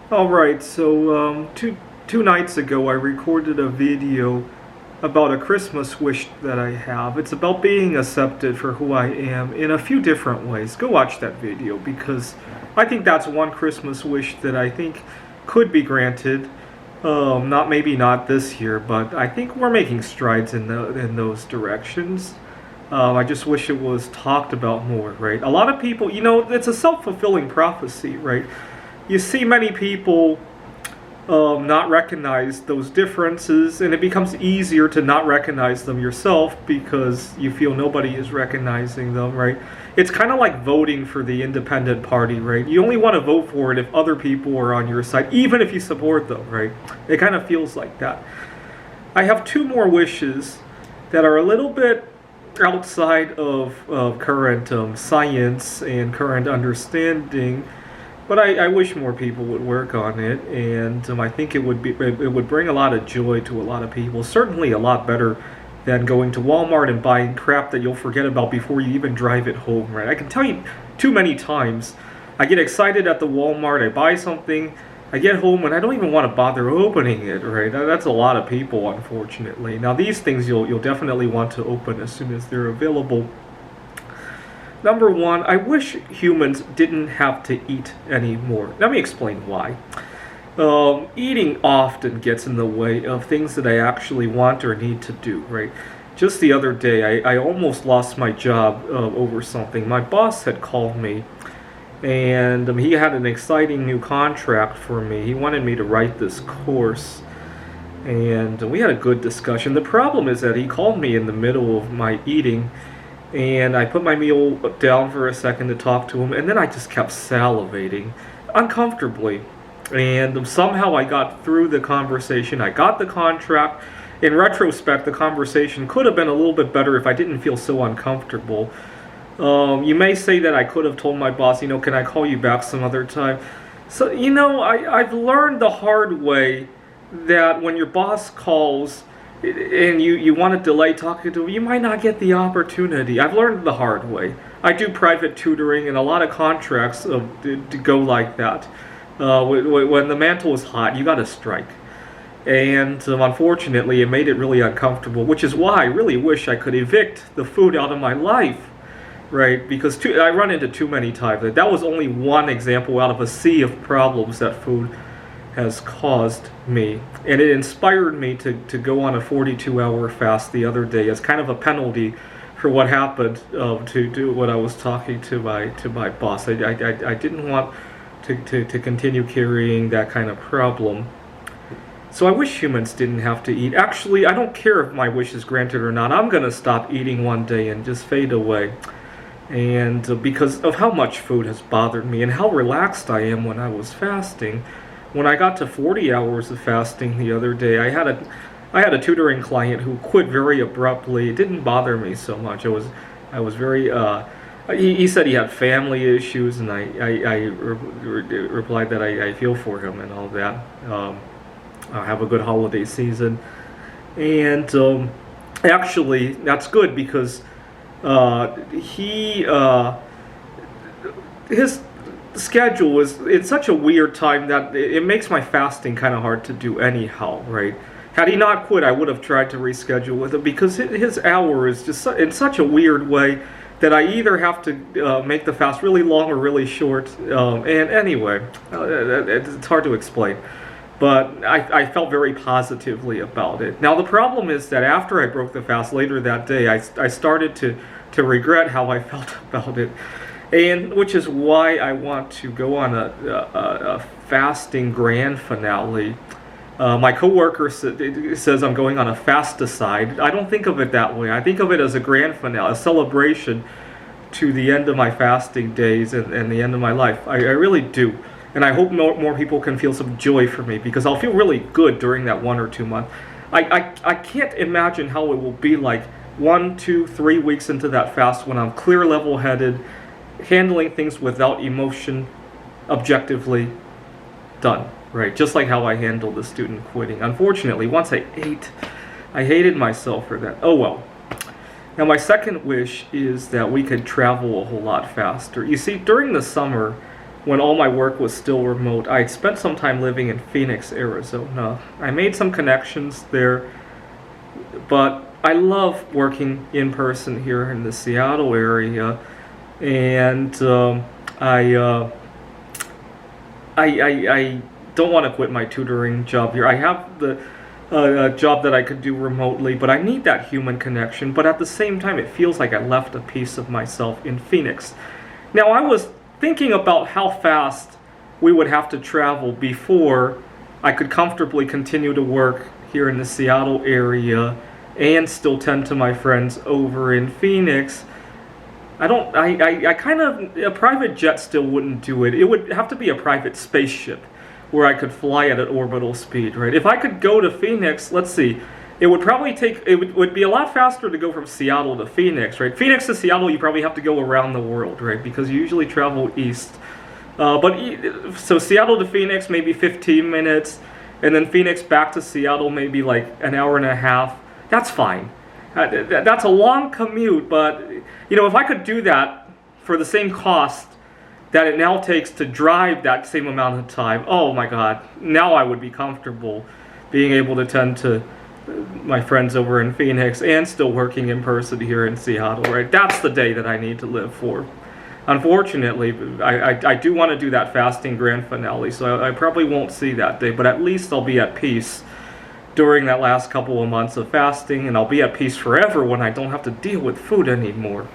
All right, so two nights ago I recorded a video about a Christmas wish that I have. It's about being accepted for who I am in a few different ways. Go watch that video because I think that's one Christmas wish that I think could be granted. Not maybe not this year, but I think we're making strides in those directions. I just wish it was talked about more, right? A lot of people, it's a self-fulfilling prophecy, right? You see many people not recognize those differences, and it becomes easier to not recognize them yourself because you feel nobody is recognizing them, right? It's kind of like voting for the independent party, right? You only want to vote for it if other people are on your side, even if you support them, right? It kind of feels like that. I have two more wishes that are a little bit outside of current science and current understanding, but I wish more people would work on it, and I think it would bring a lot of joy to a lot of people. Certainly a lot better than going to Walmart and buying crap that you'll forget about before you even drive it home, right? I can tell you too many times I get excited at the Walmart, I buy something, I get home and I don't even want to bother opening it, right? That's a lot of people, unfortunately. Now these things you'll definitely want to open as soon as they're available. Number one, I wish humans didn't have to eat anymore. Let me explain why. Eating often gets in the way of things that I actually want or need to do, right? Just the other day, I almost lost my job over something. My boss had called me, and he had an exciting new contract for me. He wanted me to write this course, and we had a good discussion. The problem is that he called me in the middle of my eating, and I put my meal down for a second to talk to him, and then I just kept salivating uncomfortably. And somehow I got through the conversation. I got the contract. In retrospect, the conversation could have been a little bit better if I didn't feel so uncomfortable. You may say that I could have told my boss, can I call you back some other time? So, I've learned the hard way that when your boss calls and you want to delay talking to him, you might not get the opportunity. I've learned the hard way. I do private tutoring, and a lot of contracts to go like that. When the mantle is hot, you got to strike. And unfortunately, it made it really uncomfortable, which is why I really wish I could evict the food out of my life, right? Because I run into too many times. That was only one example out of a sea of problems that food has caused me, and it inspired me to go on a 42-hour fast the other day as kind of a penalty for what happened to do when I was talking to my boss. I didn't want to continue carrying that kind of problem. So I wish humans didn't have to eat. Actually, I don't care if my wish is granted or not. I'm gonna stop eating one day and just fade away. And because of how much food has bothered me and how relaxed I am when I was fasting. When I got to 40 hours of fasting the other day, I had a tutoring client who quit very abruptly. It didn't bother me so much. I was very. He said he had family issues, and I replied that I feel for him and all that. Have a good holiday season, and actually that's good because his schedule is in such a weird time that it makes my fasting kind of hard to do anyhow, right? Had he not quit, I would have tried to reschedule with him because his hour is just in such a weird way that I either have to make the fast really long or really short. And anyway, it's hard to explain. But I felt very positively about it. Now the problem is that after I broke the fast later that day, I started to regret how I felt about it. And which is why I want to go on a fasting grand finale. My coworker says I'm going on a fasticide. I don't think of it that way. I think of it as a grand finale, a celebration to the end of my fasting days and the end of my life. I really do. And I hope more people can feel some joy for me because I'll feel really good during that 1 or 2 months. I can't imagine how it will be like 1, 2, 3 weeks into that fast when I'm clear, level-headed, handling things without emotion, objectively done, right? Just like how I handled the student quitting. Unfortunately, once I ate, I hated myself for that. Oh well. Now my second wish is that we could travel a whole lot faster. You see, during the summer, when all my work was still remote. I spent some time living in Phoenix, Arizona. I made some connections there, but I love working in person here in the Seattle area, and I don't want to quit my tutoring job here. I have the job that I could do remotely, but I need that human connection. But at the same time, it feels like I left a piece of myself in Phoenix. Now, I was thinking about how fast we would have to travel before I could comfortably continue to work here in the Seattle area and still tend to my friends over in Phoenix. I kind of, a private jet still wouldn't do it. It would have to be a private spaceship where I could fly at an orbital speed, right? If I could go to Phoenix, let's see, it would probably take, would be a lot faster to go from Seattle to Phoenix, right? Phoenix to Seattle, you probably have to go around the world, right? Because you usually travel east. So Seattle to Phoenix, maybe 15 minutes, and then Phoenix back to Seattle, maybe like an hour and a half. That's fine. That's a long commute, but, if I could do that for the same cost that it now takes to drive that same amount of time, oh my God, now I would be comfortable being able to tend to my friends over in Phoenix and still working in person here in Seattle, right? That's the day that I need to live for. Unfortunately, I do want to do that fasting grand finale, so I probably won't see that day, but at least I'll be at peace during that last couple of months of fasting, and I'll be at peace forever when I don't have to deal with food anymore.